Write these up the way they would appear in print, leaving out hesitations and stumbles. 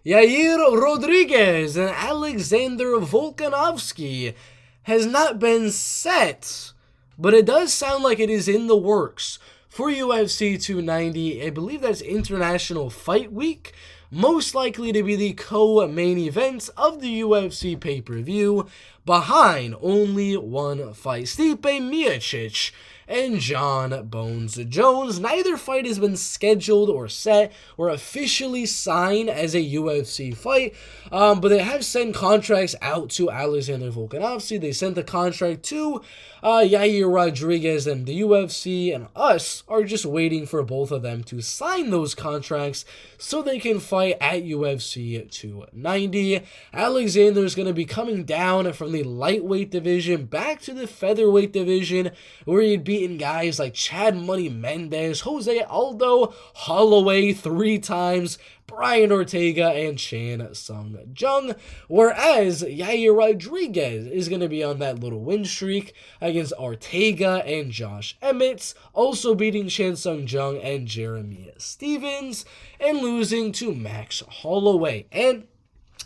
Yair Rodriguez and Alexander Volkanovski has not been set, but it does sound like it is in the works for UFC 290. I believe that's International Fight Week, most likely to be the co-main event of the UFC pay-per-view, behind only one fight. Stipe Miocic and John Bones Jones. Neither fight has been scheduled or set or officially signed as a UFC fight, but they have sent contracts out to Alexander Volkanovski. They sent the contract to Yair Rodriguez, and the UFC and us are just waiting for both of them to sign those contracts so they can fight at UFC 290. Alexander is going to be coming down from the lightweight division back to the featherweight division, where he'd beaten guys like Chad Money Mendez, Jose Aldo Holloway 3 times, Brian Ortega, and Chan Sung Jung, whereas Yair Rodriguez is going to be on that little win streak against Ortega and Josh Emmett, also beating Chan Sung Jung and Jeremy Stevens, and losing to Max Holloway. And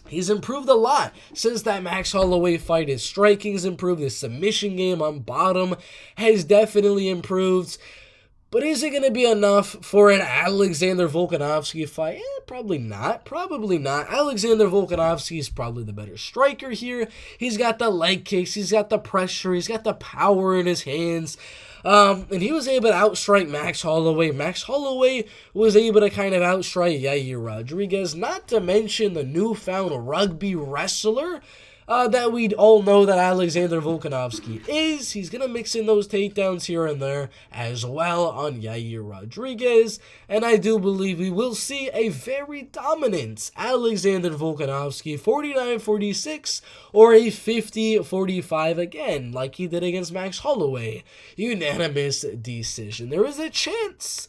he's improved a lot since that Max Holloway fight. His striking's improved, his submission game on bottom has definitely improved. But is it going to be enough for an Alexander Volkanovski fight? Probably not. Probably not. Alexander Volkanovski is probably the better striker here. He's got the leg kicks. He's got the pressure. He's got the power in his hands. And he was able to outstrike Max Holloway. Max Holloway was able to kind of outstrike Yair Rodriguez. Not to mention the newfound rugby wrestler that we all know that Alexander Volkanovski is. He's going to mix in those takedowns here and there as well on Yair Rodriguez. And I do believe we will see a very dominant Alexander Volkanovski 49-46 or a 50-45 again, like he did against Max Holloway. Unanimous decision. There is a chance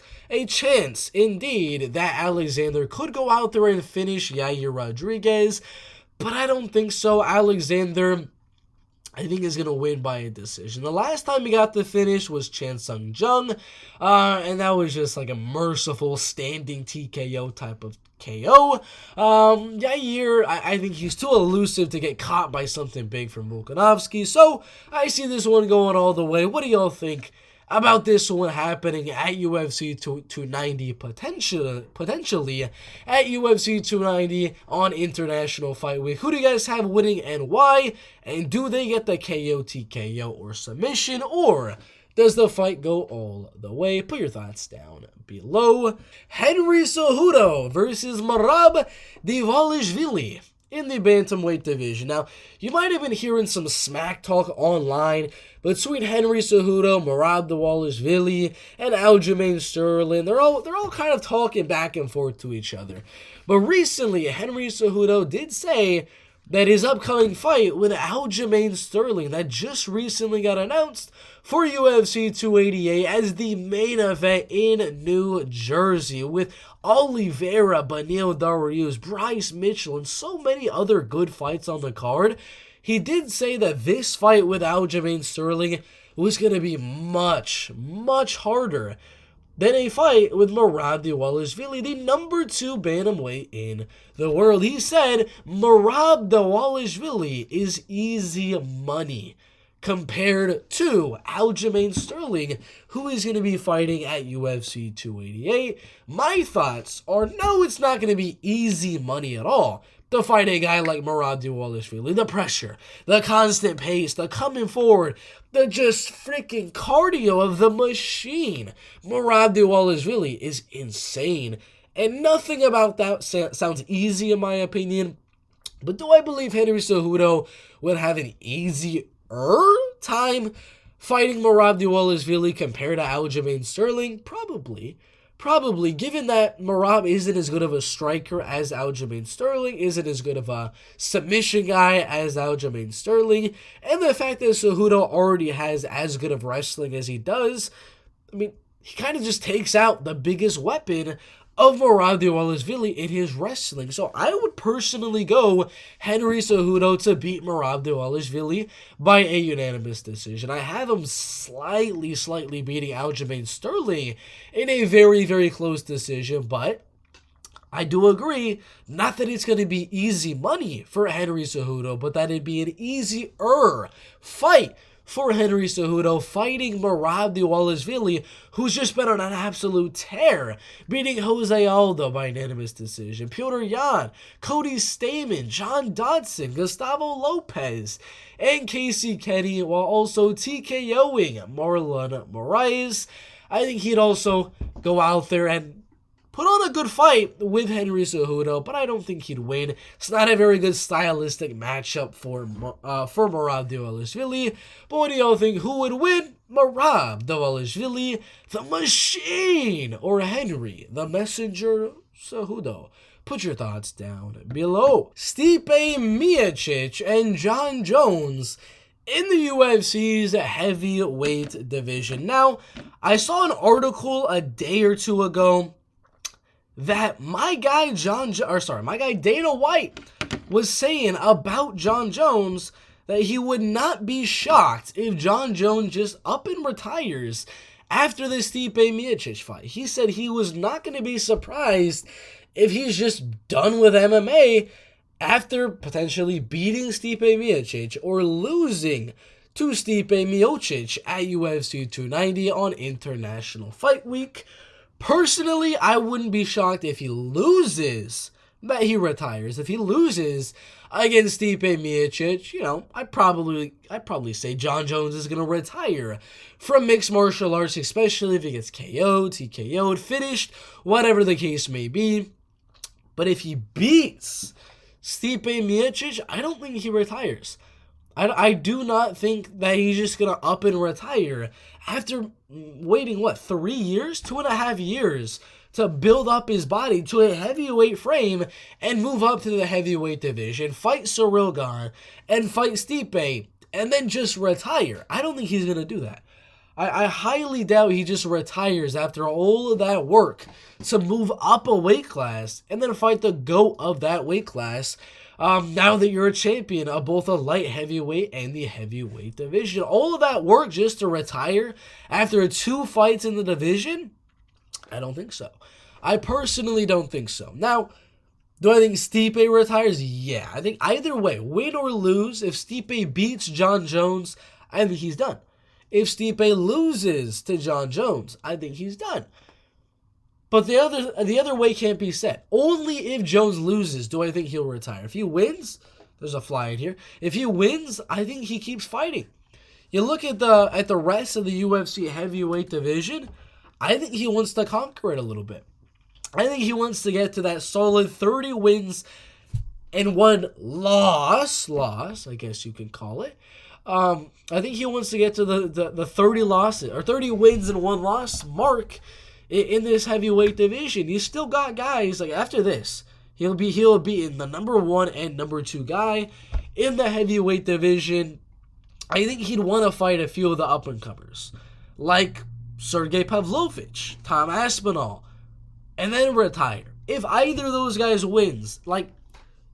indeed that Alexander could go out there and finish Yair Rodriguez, but I don't think so. Alexander, I think, is going to win by a decision. The last time he got the finish was Chan Sung Jung, and that was just like a merciful standing TKO type of KO. Yair, I think he's too elusive to get caught by something big from Volkanovski, so I see this one going all the way. What do y'all think about this one happening at UFC 290, potentially at UFC 290 on International Fight Week? Who do you guys have winning and why? And do they get the KO, TKO, or submission? Or does the fight go all the way? Put your thoughts down below. Henry Cejudo versus Merab Dvalishvili in the Bantamweight division. Now, you might have been hearing some smack talk online between Henry Cejudo, Merab Dvalishvili, and Aljamain Sterling. They're all kind of talking back and forth to each other. But recently, Henry Cejudo did say that his upcoming fight with Aljamain Sterling that just recently got announced for UFC 288 as the main event in New Jersey with Oliveira, Beneil Dariush, Bryce Mitchell, and so many other good fights on the card. He did say that this fight with Aljamain Sterling was going to be much, much harder than a fight with Merab Dvalishvili, the number 2 bantamweight in the world. He said Merab Dvalishvili is easy money compared to Aljamain Sterling, who is going to be fighting at UFC 288. My thoughts are, no, it's not going to be easy money at all to fight a guy like Merab Dvalishvili. The pressure, the constant pace, the coming forward, the just freaking cardio of the machine. Merab Dvalishvili is insane, and nothing about that sounds easy in my opinion. But do I believe Henry Cejudo would have an easier time fighting Merab Dvalishvili compared to Aljamain Sterling? Probably, given that Merab isn't as good of a striker as Aljamain Sterling, isn't as good of a submission guy as Aljamain Sterling, and the fact that Cejudo already has as good of wrestling as he does, I mean, he kind of just takes out the biggest weapon of Merab Dvalishvili in his wrestling. So I would personally go Henry Cejudo to beat Merab Dvalishvili by a unanimous decision. I have him slightly beating Aljamain Sterling in a very, very close decision, but I do agree, not that it's going to be easy money for Henry Cejudo, but that it'd be an easier fight for Henry Cejudo fighting Merab Dvalishvili, who's just been on an absolute tear, beating Jose Aldo by unanimous decision, Petr Yan, Cody Stamann, John Dodson, Gustavo Lopez, and Casey Kenny, while also TKOing Marlon Moraes. I think he'd also go out there and put on a good fight with Henry Cejudo, but I don't think he'd win. It's not a very good stylistic matchup for Merab Dvalishvili. But what do y'all think? Who would win? Merab Dvalishvili, the Machine, or Henry, the Messenger Cejudo? Put your thoughts down below. Stipe Miocic and Jon Jones in the UFC's heavyweight division. Now, I saw an article a day or two ago that my guy Dana White was saying about Jon Jones that he would not be shocked if Jon Jones just up and retires after the Stipe Miocic fight. He said he was not going to be surprised if he's just done with MMA after potentially beating Stipe Miocic or losing to Stipe Miocic at UFC 290 on International Fight Week. Personally, I wouldn't be shocked if he loses, that he retires. If he loses against Stipe Miocic, I'd probably say Jon Jones is going to retire from mixed martial arts, especially if he gets KO'd, TKO'd, finished, whatever the case may be. But if he beats Stipe Miocic, I don't think he retires. I do not think that he's just going to up and retire after waiting, 3 years? 2.5 years to build up his body to a heavyweight frame and move up to the heavyweight division, fight Ciryl Gane, and fight Stipe, and then just retire. I don't think he's going to do that. I highly doubt he just retires after all of that work to move up a weight class and then fight the GOAT of that weight class. Now that you're a champion of both the light heavyweight and the heavyweight division. All of that work just to retire after 2 fights in the division? I don't think so. I personally don't think so. Now, do I think Stipe retires? Yeah. I think either way, win or lose, if Stipe beats Jon Jones, I think he's done. If Stipe loses to Jon Jones, I think he's done. But the other way can't be said. Only if Jones loses do I think he'll retire. If he wins, there's a fly in here. If he wins, I think he keeps fighting. You look at the rest of the UFC heavyweight division, I think he wants to conquer it a little bit. I think he wants to get to that solid 30 wins and 1 loss, I guess you can call it. I think he wants to get to the 30 losses or 30 wins and 1 loss mark in this heavyweight division. He's still got guys like after this. He'll be in the number 1 and number 2 guy in the heavyweight division. I think he'd want to fight a few of the up and comers like Sergey Pavlovich, Tom Aspinall, and then retire. If either of those guys wins, like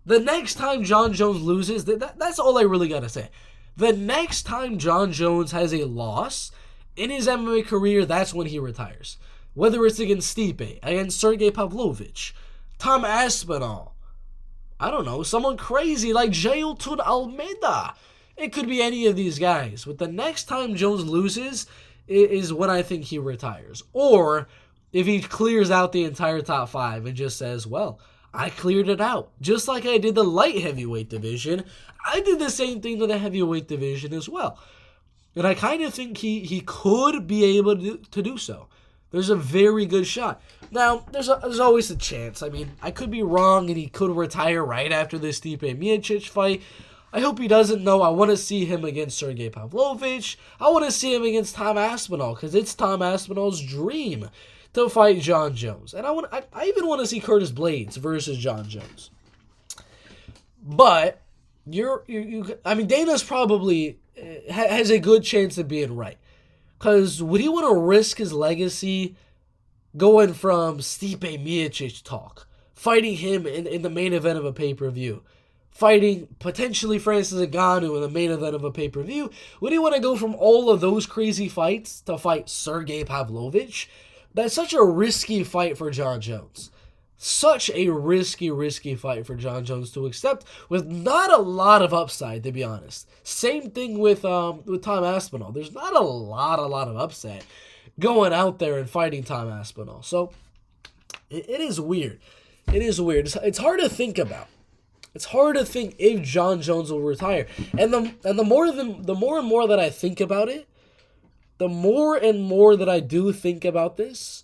the next time Jon Jones loses, that's all I really gotta say. The next time Jon Jones has a loss in his MMA career, that's when he retires. Whether it's against Stipe, against Sergey Pavlovich, Tom Aspinall, I don't know, someone crazy like Jailton Almeida. It could be any of these guys. But the next time Jones loses is when I think he retires. Or if he clears out the entire top 5 and just says, well, I cleared it out. Just like I did the light heavyweight division, I did the same thing to the heavyweight division as well. And I kind of think he could be able to do so. There's a very good shot. Now, there's always a chance. I mean, I could be wrong and he could retire right after this Stipe Miocic fight. I hope he doesn't know. I want to see him against Sergey Pavlovich. I want to see him against Tom Aspinall because it's Tom Aspinall's dream to fight Jon Jones. And I even want to see Curtis Blades versus Jon Jones. But Dana's probably has a good chance of being right. Because would he want to risk his legacy going from Stipe Miocic talk, fighting him in the main event of a pay-per-view, fighting potentially Francis Ngannou in the main event of a pay-per-view? Would he want to go from all of those crazy fights to fight Sergey Pavlovich? That's such a risky fight for Jon Jones. Such a risky fight for Jon Jones to accept with not a lot of upside, to be honest. Same thing with Tom Aspinall. There's not a lot of upside going out there and fighting Tom Aspinall. So it is weird. It is weird. It's hard to think about. It's hard to think if Jon Jones will retire. And the more and more that I think about it, the more and more that I do think about this,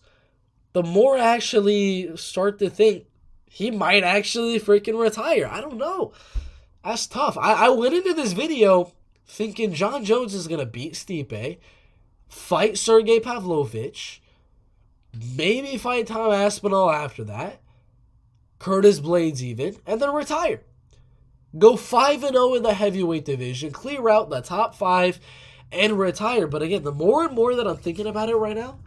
the more I actually start to think he might actually freaking retire. I don't know. That's tough. I went into this video thinking Jon Jones is going to beat Stipe, fight Sergey Pavlovich, maybe fight Tom Aspinall after that, Curtis Blades even, and then retire. Go 5-0 in the heavyweight division, clear out the top 5, and retire. But again, the more and more that I'm thinking about it right now,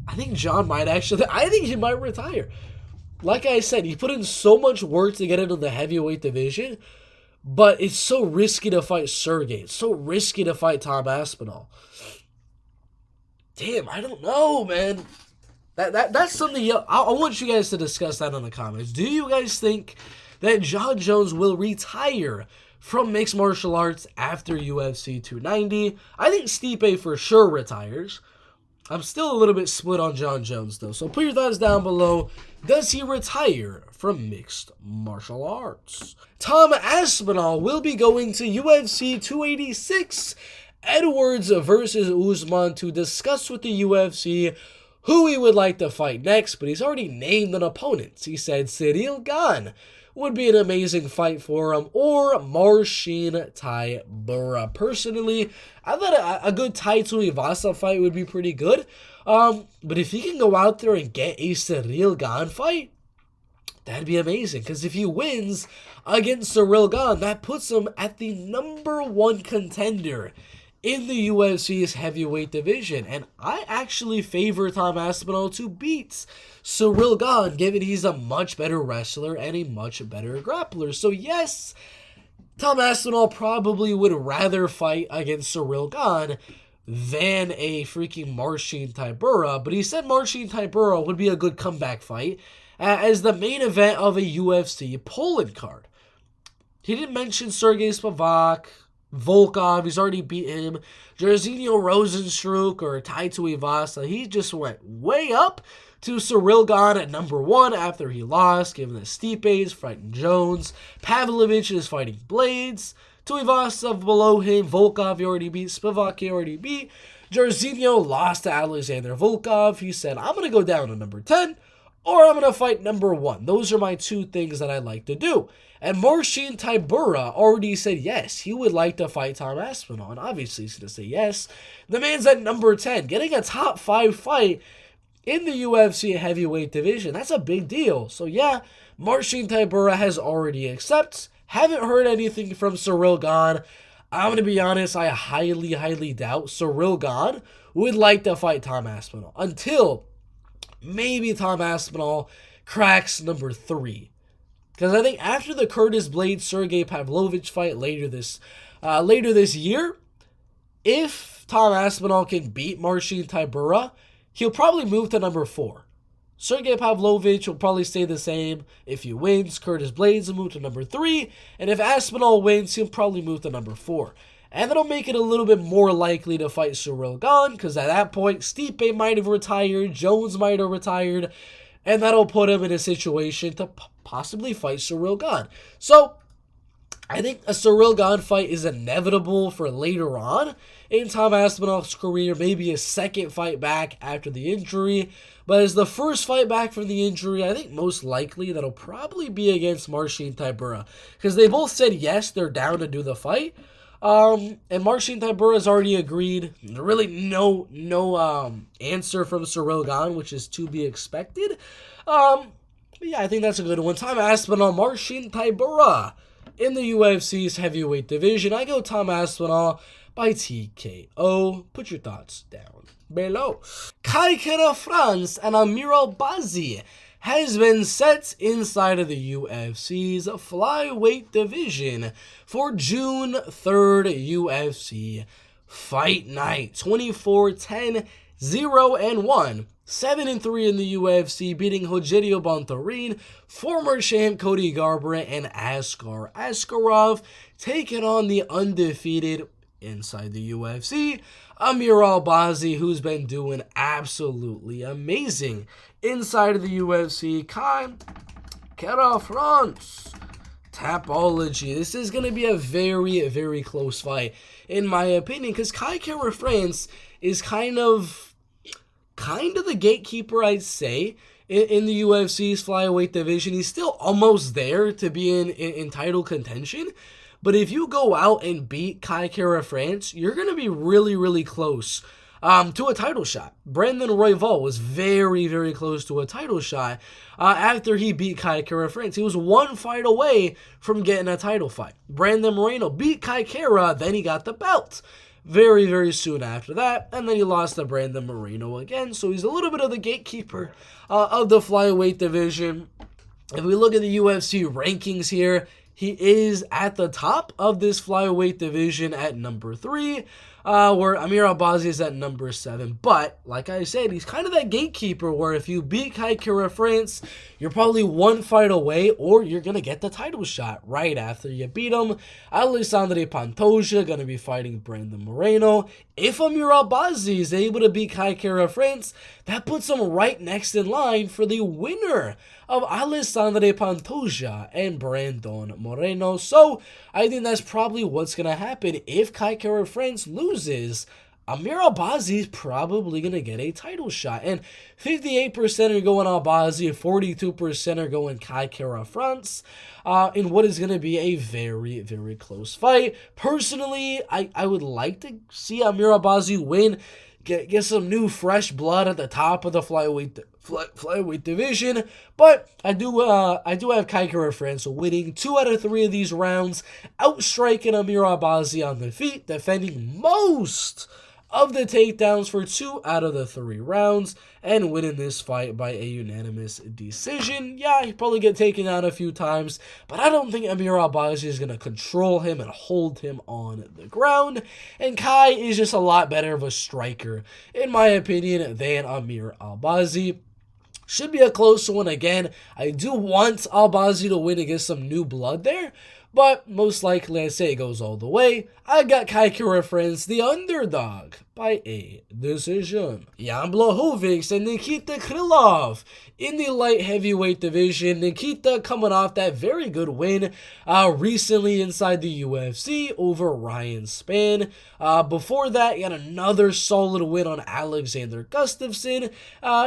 I think he might retire. Like I said, he put in so much work to get into the heavyweight division, but it's so risky to fight Sergey. It's so risky to fight Tom Aspinall. Damn, I don't know, man. That's something I want you guys to discuss that in the comments. Do you guys think that Jon Jones will retire from mixed martial arts after UFC 290? I think Stipe for sure retires. I'm still a little bit split on Jon Jones, though. So put your thoughts down below. Does he retire from mixed martial arts? Tom Aspinall will be going to UFC 286. Edwards versus Usman to discuss with the UFC who he would like to fight next, but he's already named an opponent. He said Ciryl Gane would be an amazing fight for him, or Maercin Tybura. Personally, I thought a good Tai Tuivasa fight would be pretty good. But if he can go out there and get a Ciryl Gane fight, that'd be amazing. Because if he wins against Ciryl Gane, that puts him at the #1 contender in the UFC's heavyweight division. And I actually favor Tom Aspinall to beat Ciryl Gane, given he's a much better wrestler and a much better grappler. So yes, Tom Aspinall probably would rather fight against Ciryl Gane than a freaking Maercin Tybura, but he said Maercin Tybura would be a good comeback fight as the main event of a UFC Poland card. He didn't mention Sergey Spivak, Volkov, he's already beat him, Jairzinho Rozenstruik or Tai Tuivasa. He just went way up to Ciryl Gane at #1 after he lost, given that Stipe is fighting Jones, Pavlovich is fighting Blades, Tuivasa below him, Volkov he already beat, Spivak he already beat, Jairzinho lost to Alexander Volkov. He said, I'm going to go down to #10, or I'm going to fight #1. Those are my two things that I like to do. And Maercin Tybura already said yes, he would like to fight Tom Aspinall, and obviously he's going to say yes. The man's at #10, getting a top 5 fight in the UFC heavyweight division. That's a big deal. So yeah, Maercin Tybura has already accepted. Haven't heard anything from Ciryl Gane. I'm going to be honest, I highly doubt Ciryl Gane would like to fight Tom Aspinall until maybe Tom Aspinall cracks #3. Because I think after the Curtis Blades Sergey Pavlovich fight later this year, if Tom Aspinall can beat Maercin Tybura, he'll probably move to #4. Sergey Pavlovich will probably stay the same. If he wins, Curtis Blades will move to #3. And if Aspinall wins, he'll probably move to #4. And that'll make it a little bit more likely to fight Ciryl Gane, because at that point, Stipe might have retired, Jones might have retired, and that'll put him in a situation to possibly fight Ciryl Gane. So, I think a Ciryl Gane fight is inevitable for later on in Tom Aspinall's career, maybe a second fight back after the injury. But as the first fight back from the injury, I think most likely that'll probably be against Maercin Tybura, because they both said yes, they're down to do the fight. And Maercin Tybura has already agreed. Really no answer from Ciryl Gane, which is to be expected. But yeah, I think that's a good one. Tom Aspinall, Maercin Tybura in the UFC's heavyweight division. I go Tom Aspinall by TKO. Put your thoughts down below. Kai Kara France and Amir Albazi has been set inside of the UFC's Flyweight division for June 3rd UFC Fight Night. 24-10-0-1. 7-3 in the UFC, beating Rogerio Bontorin, former champ Cody Garbrandt, and Askar Askarov, taking on the undefeated, inside the UFC, Amir Albazi, who's been doing absolutely amazing inside of the UFC. Kai Kara France. Tapology. This is going to be a very, very close fight, in my opinion, because Kai Kara France is kind of the gatekeeper, I'd say, in the UFC's flyweight division. He's still almost there to be in title contention. But if you go out and beat Kai Kara France, you're going to be really, really close to a title shot. Brandon Royval was very, very close to a title shot after he beat Kai Kara France. He was one fight away from getting a title fight. Brandon Moreno beat Kai Kara, then he got the belt very, very soon after that, and then he lost to Brandon Moreno again. So he's a little bit of the gatekeeper of the flyweight division. If we look at the UFC rankings here, he is at the top of this flyweight division at number 3, where Amir Albazi is at number 7. But, like I said, he's kind of that gatekeeper where if you beat Kai Kara France, you're probably one fight away, or you're going to get the title shot right after you beat him. Alexandre Pantoja going to be fighting Brandon Moreno. If Amir Albazi is able to beat Kai Kara France, that puts him right next in line for the winner of Alexandre Pantoja and Brandon Moreno. So I think that's probably what's going to happen. If Kai Kara France loses, Amir Albazi is probably going to get a title shot. And 58% are going Albazi, 42% are going Kai Kara France, in what is going to be a very, very close fight. Personally, I would like to see Amir Albazi win, get some new fresh blood at the top of the flyweight division, but I do have Kai Kara France winning 2 out of 3 of these rounds, outstriking Amir Albazi on the feet, defending most of the takedowns for 2 out of the 3 rounds, and winning this fight by a unanimous decision. Yeah, he'll probably get taken out a few times, but I don't think Amir Albazi is going to control him and hold him on the ground. And Kai is just a lot better of a striker, in my opinion, than Amir Albazi. Should be a close one again. I do want Albazi to win and get some new blood there, but most likely I say it goes all the way. I got Kai Kara France, the underdog, by a decision. Jan Blachowicz and Nikita Krylov in the light heavyweight division. Nikita coming off that very good win recently inside the UFC over Ryan Spann. Before that, he had another solid win on Alexander Gustafsson.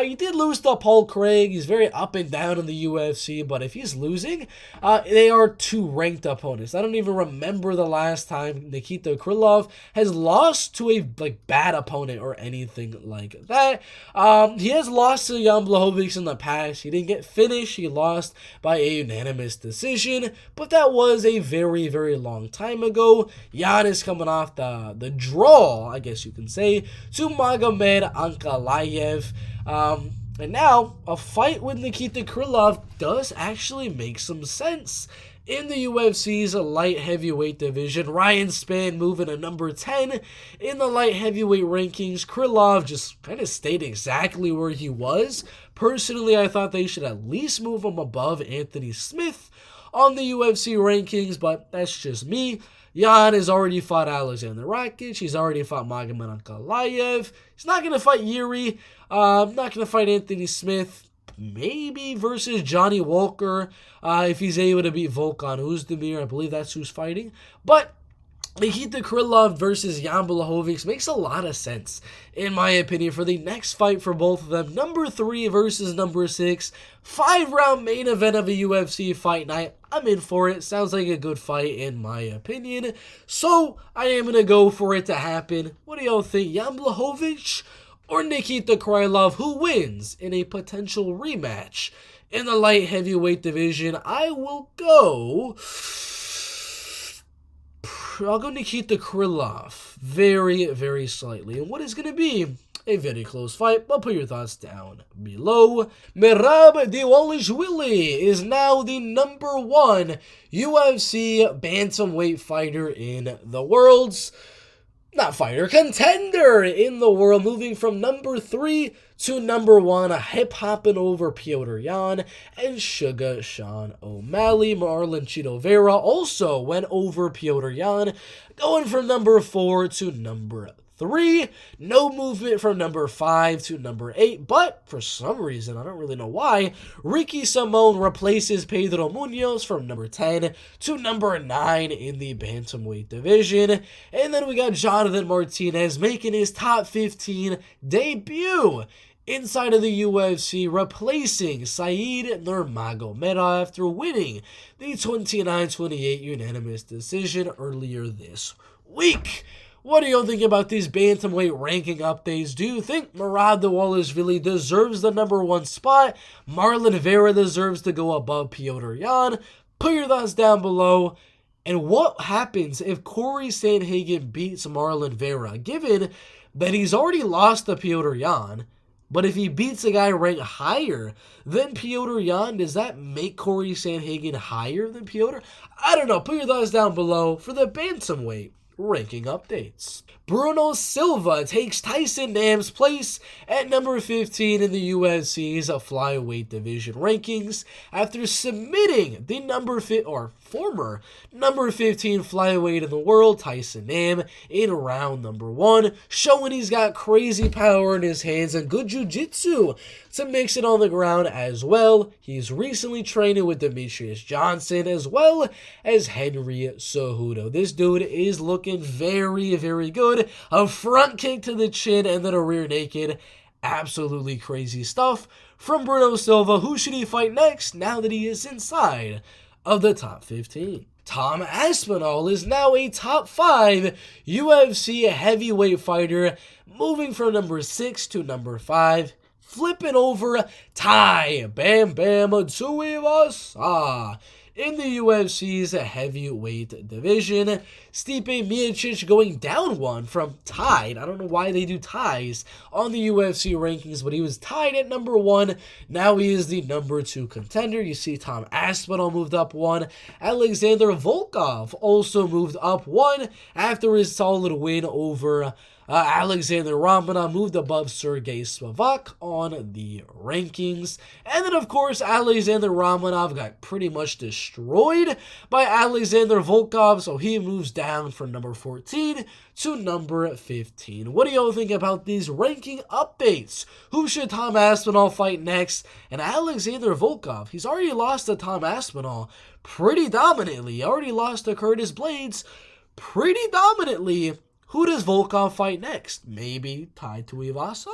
He did lose to Paul Craig. He's very up and down in the UFC, but if he's losing, they are 2 ranked opponents. I don't even remember the last time Nikita Krylov has lost to a bad opponent or anything like that. He has lost to Jan Blachowicz in the past. He didn't get finished. He lost by a unanimous decision, but that was a very, very long time ago. Jan is coming off the draw, I guess you can say, to Magomed Ankalaev. And now, a fight with Nikita Krylov does actually make some sense. In the UFC's light heavyweight division, Ryan Spann moving to number 10 in the light heavyweight rankings. Krylov just kind of stayed exactly where he was. Personally, I thought they should at least move him above Anthony Smith on the UFC rankings, but that's just me. Jan has already fought Alexander Rakic. He's already fought Magomed Ankalaev. He's not going to fight Yair. Not going to fight Anthony Smith. Maybe versus Johnny Walker if he's able to beat Volkanovski. I believe that's who's fighting. But Nikita Krylov versus Jan Blachowicz makes a lot of sense, in my opinion, for the next fight for both of them. Number 3 versus number 6. 5-round main event of a UFC fight night. I'm in for it. Sounds like a good fight, in my opinion. So, I am going to go for it to happen. What do y'all think? Jan Blachowicz or Nikita Krylov, who wins in a potential rematch in the light heavyweight division? I'll go Nikita Krylov very, very slightly. And what is going to be a very close fight, but put your thoughts down below. Merab Dvalishvili is now the number 1 UFC bantamweight fighter in the world. Contender in the world, moving from number 3 to number 1, hip-hopping over Petr Yan and Sugar Sean O'Malley. Marlon Chito Vera also went over Petr Yan, going from number 4 to number 3. No movement from number 5 to number 8, but for some reason, I don't really know why, Ricky Simon replaces Pedro Munoz from number 10 to number 9 in the Bantamweight division. And then we got Jonathan Martinez making his top 15 debut inside of the UFC, replacing Said Nurmagomedov after winning the 29-28 unanimous decision earlier this week. What do you think about these bantamweight ranking updates? Do you think Merab Dvalishvili deserves the number 1 spot? Marlon Vera deserves to go above Petr Yan? Put your thoughts down below. And what happens if Corey Sandhagen beats Marlon Vera, given that he's already lost to Petr Yan? But if he beats a guy ranked higher than Petr Yan, does that make Corey Sandhagen higher than Petr? I don't know. Put your thoughts down below for the bantamweight ranking updates. Bruno Silva takes Tyson Nam's place at number 15 in the UFC's Flyweight division rankings after submitting the former number 15 flyweight in the world, Tyson Nam, in round number 1, showing he's got crazy power in his hands and good jiu-jitsu to mix it on the ground as well. He's recently trained with Demetrius Johnson as well as Henry Cejudo. This dude is looking very, very good. A front kick to the chin and then a rear naked. Absolutely crazy stuff from Bruno Silva. Who should he fight next now that he is inside of the top 15? Tom Aspinall is now a top 5 UFC heavyweight fighter, moving from number 6 to number 5. Flipping over Ty Bam Bam Tuivasa in the UFC's heavyweight division. Stipe Miocic going down 1 from tied. I don't know why they do ties on the UFC rankings, but he was tied at number 1. Now he is the number 2 contender. You see Tom Aspinall moved up 1. Alexander Volkov also moved up 1 after his solid win over Alexander Romanov, moved above Sergey Spivak on the rankings. And then, of course, Alexander Romanov got pretty much destroyed by Alexander Volkov, so he moves down from number 14 to number 15. What do y'all think about these ranking updates? Who should Tom Aspinall fight next? And Alexander Volkov, he's already lost to Tom Aspinall pretty dominantly. He already lost to Curtis Blades pretty dominantly. Who does Volkov fight next? Maybe Tai Tuivasa?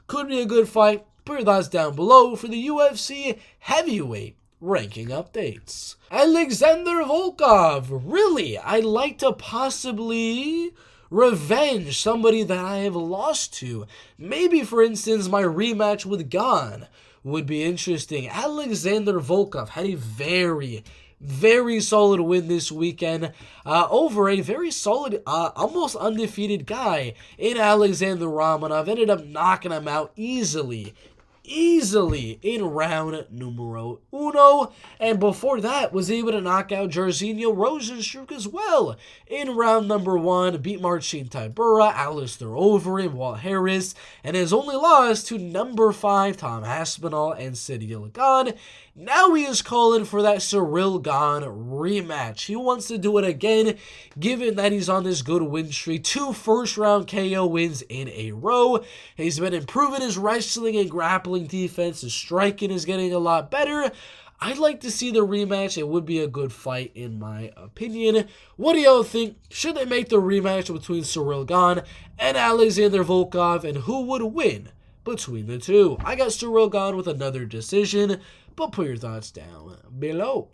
Could be a good fight. Put your thoughts down below for the UFC heavyweight ranking updates. Alexander Volkov. Really? I'd like to possibly revenge somebody that I have lost to. Maybe, for instance, my rematch with Gane would be interesting. Alexander Volkov had a very solid win this weekend over a very solid, almost undefeated guy in Alexander Romanov. Ended up knocking him out easily in round numero 1. And before that, was able to knock out Jairzinho Rozenstruik as well in round number 1. Beat Maercin Tybura, Alistair Overeem, Walt Harris, and has only lost to number 5 Tom Aspinall and Ciryl Gane. Now he is calling for that Ciryl Gane rematch. He wants to do it again, given that he's on this good win streak. 2 first-round KO wins in a row. He's been improving his wrestling and grappling defense. His striking is getting a lot better. I'd like to see the rematch. It would be a good fight, in my opinion. What do y'all think? Should they make the rematch between Ciryl Gane and Alexander Volkov, and who would win between the two? I got Ciryl Gane with another decision, but put your thoughts down below.